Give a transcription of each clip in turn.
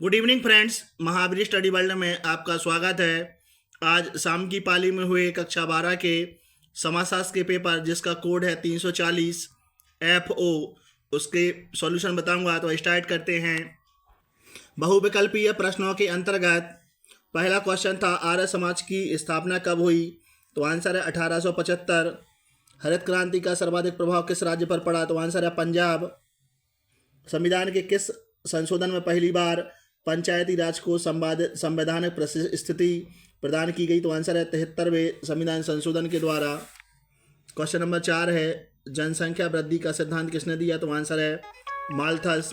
Good evening friends, Mahavir study world में आपका स्वागत है। आज शाम की पाली में हुए कक्षा 12 के समाजशास्त्र के पेपर जिसका कोड है 340 FO, उसके सॉल्यूशन बताऊंगा। तो स्टार्ट करते हैं। बहुविकल्पीय प्रश्नों के अंतर्गत पहला क्वेश्चन था आर्य समाज की स्थापना कब हुई। तो आंसर है 1875। हरित क्रांति का सर्वाधिक प्रभाव किस राज्य पर पड़ा। तो आंसर है पंजाब। संविधान के किस संशोधन में पहली बार पंचायती राज को संवैधानिक स्थिति प्रदान की गई। तो आंसर है 73वें संविधान संशोधन के द्वारा। क्वेश्चन नंबर 4 है जनसंख्या वृद्धि का सिद्धांत किसने दिया। तो आंसर है माल्थस।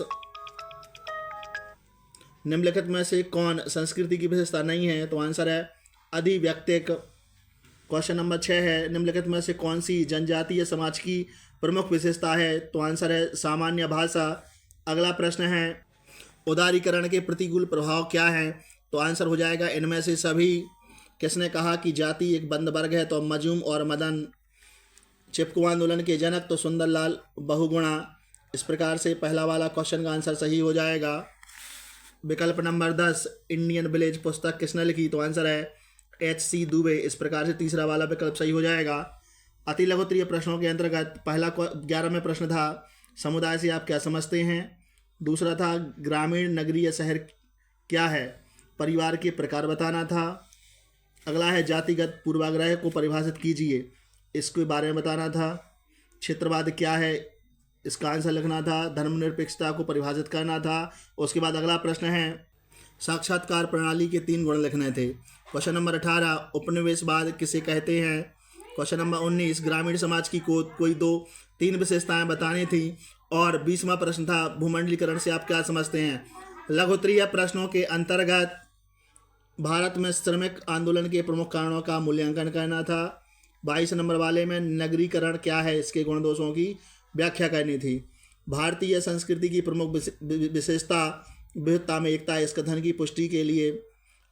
निम्नलिखित में से कौन संस्कृति की विशेषता नहीं है। तो आंसर है अधिव्यक्तिक। क्वेश्चन नंबर 6 है निम्नलिखित में से कौन सी जनजातीय समाज की प्रमुख विशेषता है। तो आंसर है सामान्य भाषा। अगला प्रश्न है उदारीकरण के प्रतिकूल प्रभाव क्या हैं। तो आंसर हो जाएगा इनमें से सभी। किसने कहा कि जाति एक बंद वर्ग है। तो मजूम और मदन। चिपको आंदोलन के जनक। तो सुंदरलाल बहुगुणा। इस प्रकार से पहला वाला क्वेश्चन का आंसर सही हो जाएगा। विकल्प नंबर 10 इंडियन विलेज पुस्तक किसने लिखी। तो आंसर है HC दुबे। इस प्रकार से तीसरा वाला विकल्प सही हो जाएगा। अति लघुत्तरीय प्रश्नों के अंतर्गत पहला 11वां प्रश्न था समुदाय से आप क्या समझते हैं। दूसरा था ग्रामीण नगरीय शहर क्या है, परिवार के प्रकार बताना था। अगला है जातिगत पूर्वाग्रह को परिभाषित कीजिए, इसके बारे में बताना था। क्षेत्रवाद क्या है, इसका आंसर लिखना था। धर्मनिरपेक्षता को परिभाषित करना था। उसके बाद अगला प्रश्न है साक्षात्कार प्रणाली के 3 गुण लिखने थे। क्वेश्चन नंबर 18 उपनिवेशवाद किसे कहते हैं। क्वेश्चन नंबर 19 ग्रामीण समाज की कोई 2-3 विशेषताएं बतानी थी। और 20वां प्रश्न था भूमंडलीकरण से आप क्या समझते हैं। लघुत्तरीय प्रश्नों के अंतर्गत भारत में श्रमिक आंदोलन के प्रमुख कारणों का मूल्यांकन करना था। 22 नंबर वाले में नगरीकरण क्या है, इसके गुण दोषों की व्याख्या करनी थी। भारतीय संस्कृति की प्रमुख विशेषता विविधता में एकता, इस कथन की पुष्टि के लिए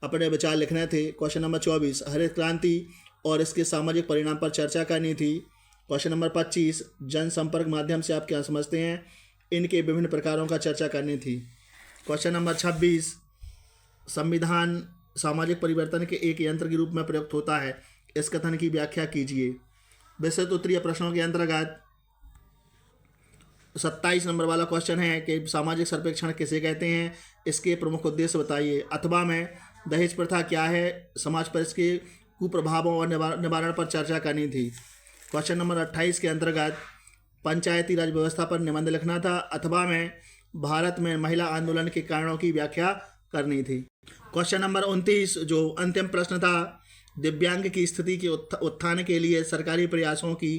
अपने विचार लिखने थे। क्वेश्चन नंबर 24 हरित क्रांति और इसके सामाजिक परिणाम पर चर्चा करनी थी। क्वेश्चन नंबर 25 जनसंपर्क माध्यम से आप क्या समझते हैं, इनके विभिन्न प्रकारों का चर्चा करनी थी। क्वेश्चन नंबर 26 संविधान सामाजिक परिवर्तन के एक यंत्र के रूप में प्रयुक्त होता है, इस कथन की व्याख्या कीजिए। विस्तृत उत्तरीय प्रश्नों के अंतर्गत 27 नंबर वाला क्वेश्चन है कि सामाजिक सर्वेक्षण किसे कहते हैं, इसके प्रमुख उद्देश्य बताइए। अथवा में दहेज प्रथा क्या है, समाज पर इसके कुप्रभावों और निवारण पर चर्चा करनी थी। क्वेश्चन नंबर 28 के अंतर्गत पंचायती राज व्यवस्था पर निबंध लिखना था। अथवा में भारत में महिला आंदोलन के कारणों की व्याख्या करनी थी। क्वेश्चन नंबर 29 जो अंतिम प्रश्न था दिव्यांग की स्थिति के उत्थान के लिए सरकारी प्रयासों की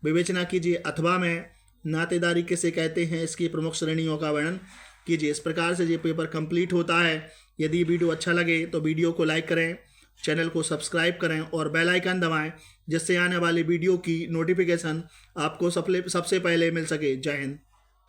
विवेचना कीजिए। अथवा में नातेदारी किसे कहते हैं, इसकी प्रमुख श्रेणियों का वर्णन कीजिए। इस प्रकार से ये पेपर कंप्लीट होता है। यदि वीडियो अच्छा लगे तो वीडियो को लाइक करें, चैनल को सब्सक्राइब करें और बेल आइकन दबाएं, जिससे आने वाली वीडियो की नोटिफिकेशन आपको सबसे पहले मिल सके। जय हिंद।